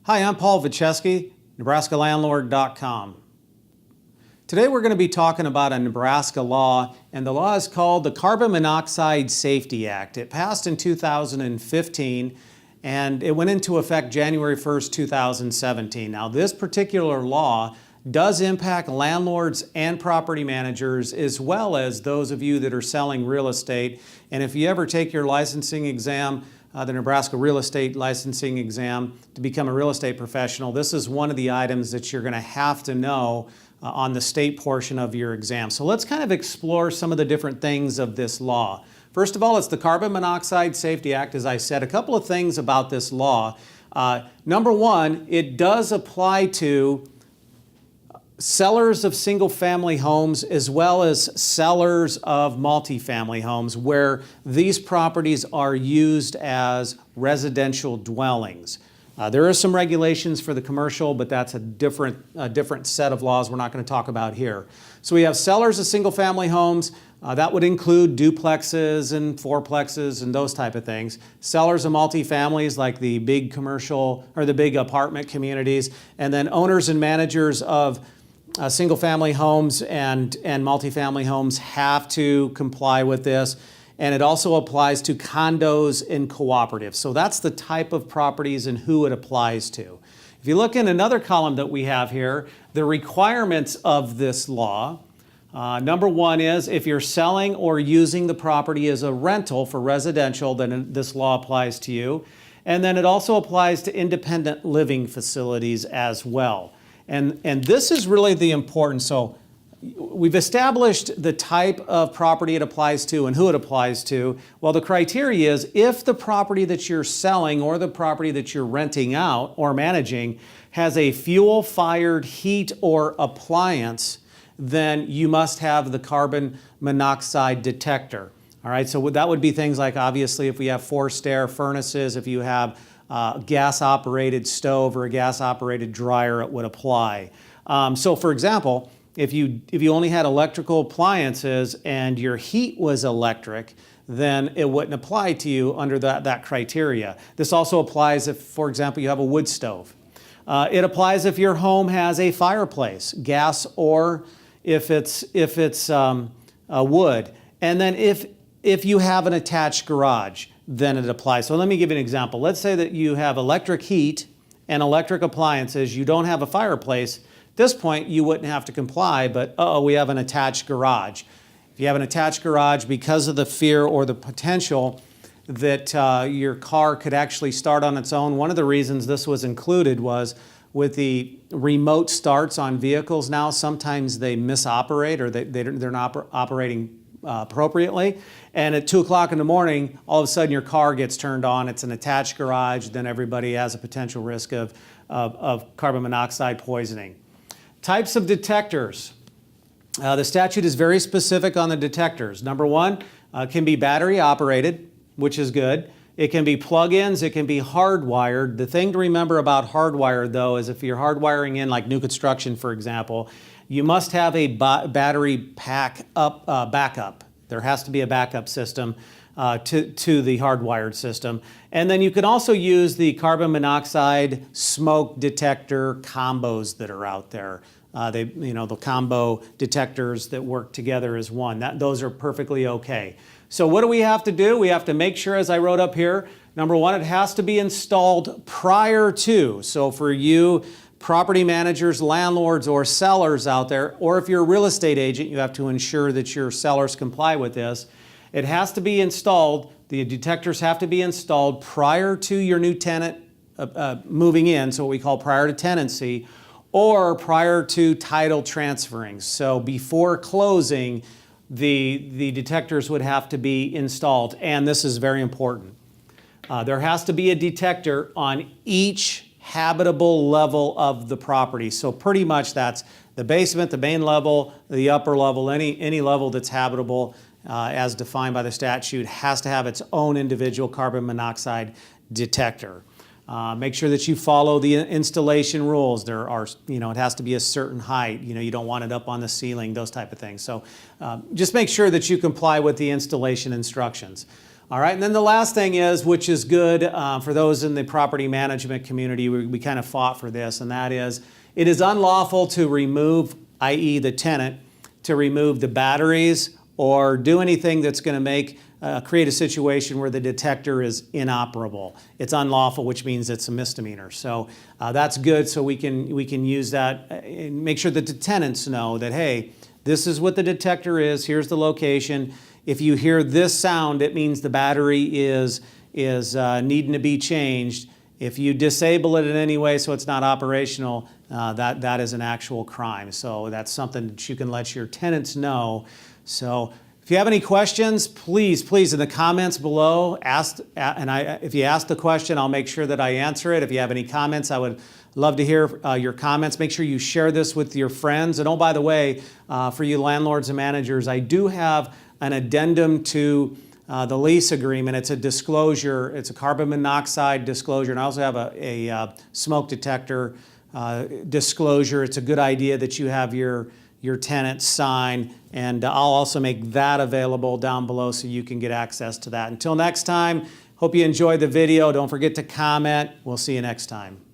Hi, I'm Paul Vicheski, NebraskaLandlord.com. Today we're going to be talking about a Nebraska law, and the law is called the Carbon Monoxide Safety Act. It passed in 2015 and it went into effect January 1st, 2017. Now this particular law does impact landlords and property managers as well as those of you that are selling real estate. And if you ever take your licensing exam, the Nebraska Real Estate Licensing Exam to become a real estate professional, this is one of the items that you're going to have to know on the state portion of your exam. So let's kind of explore some of the different things of this law. First of all, it's the Carbon Monoxide Safety Act. As I said, a couple of things about this law. Number one, it does apply to sellers of single-family homes as well as sellers of multifamily homes where these properties are used as residential dwellings. There are some regulations for the commercial, but that's a different set of laws we're not going to talk about here. So we have sellers of single-family homes. That would include duplexes and fourplexes and those type of things. Sellers of multifamilies like the big commercial or the big apartment communities, and then owners and managers of single-family homes and multifamily homes have to comply with this. And it also applies to condos and cooperatives. So that's the type of properties and who it applies to. If you look in another column that we have here, the requirements of this law, number one is if you're selling or using the property as a rental for residential, then this law applies to you. And then it also applies to independent living facilities as well. And this is really the important. So we've established the type of property it applies to and who it applies to. Well, the criteria is if the property that you're selling or the property that you're renting out or managing has a fuel-fired heat or appliance, then you must have the carbon monoxide detector. All right, so that would be things like, obviously, if we have forced air furnaces, if you have a gas-operated stove or a gas-operated dryer, it would apply. So for example, if you only had electrical appliances and your heat was electric, then it wouldn't apply to you under that criteria. This also applies if, for example, you have a wood stove. It applies if your home has a fireplace, gas, or if it's wood. And then if you have an attached garage, then it applies. So let me give you an example. Let's say that you have electric heat and electric appliances. You don't have a fireplace. At this point, you wouldn't have to comply, but we have an attached garage. If you have an attached garage, because of the fear or the potential that your car could actually start on its own, one of the reasons this was included was with the remote starts on vehicles now, sometimes they misoperate or they're not operating appropriately. And at 2 o'clock in the morning, all of a sudden your car gets turned on. It's an attached garage. Then everybody has a potential risk of carbon monoxide poisoning. Types of detectors. The statute is very specific on the detectors. Number one, can be battery operated, which is good. It can be plug-ins, it can be hardwired. The thing to remember about hardwired though is if you're hardwiring in like new construction, for example, you must have a battery backup. There has to be a backup system to the hardwired system. And then you can also use the carbon monoxide smoke detector combos that are out there. The combo detectors that work together as one. Those are perfectly okay. So what do we have to do? We have to make sure, as I wrote up here, number one, it has to be installed prior to. So for you property managers, landlords, or sellers out there, or if you're a real estate agent, you have to ensure that your sellers comply with this. It has to be installed, the detectors have to be installed prior to your new tenant moving in, so what we call prior to tenancy, or prior to title transferring. So before closing, the detectors would have to be installed, and this is very important. There has to be a detector on each habitable level of the property. So pretty much that's the basement, the main level, the upper level, any level that's habitable as defined by the statute has to have its own individual carbon monoxide detector. Make sure that you follow the installation rules. There are, it has to be a certain height. You don't want it up on the ceiling, those type of things. So just make sure that you comply with the installation instructions. All right, and then the last thing is, which is good for those in the property management community, we kind of fought for this, and that is, it is unlawful to remove, i.e. the tenant, to remove the batteries or do anything that's going to make create a situation where the detector is inoperable. It's unlawful, which means it's a misdemeanor. So that's good, so we can use that and make sure that the tenants know that, hey, this is what the detector is, here's the location. If you hear this sound, it means the battery is needing to be changed. If you disable it in any way so it's not operational, that is an actual crime. So that's something that you can let your tenants know. So if you have any questions, please in the comments below, if you ask the question, I'll make sure that I answer it. If you have any comments, I would love to hear your comments. Make sure you share this with your friends. And oh, by the way, for you landlords and managers, I do have an addendum to the lease agreement. It's a disclosure. It's a carbon monoxide disclosure, and I also have a smoke detector disclosure. It's a good idea that you have your tenants sign, and I'll also make that available down below so you can get access to that. Until next time, hope you enjoyed the video. Don't forget to comment. We'll see you next time.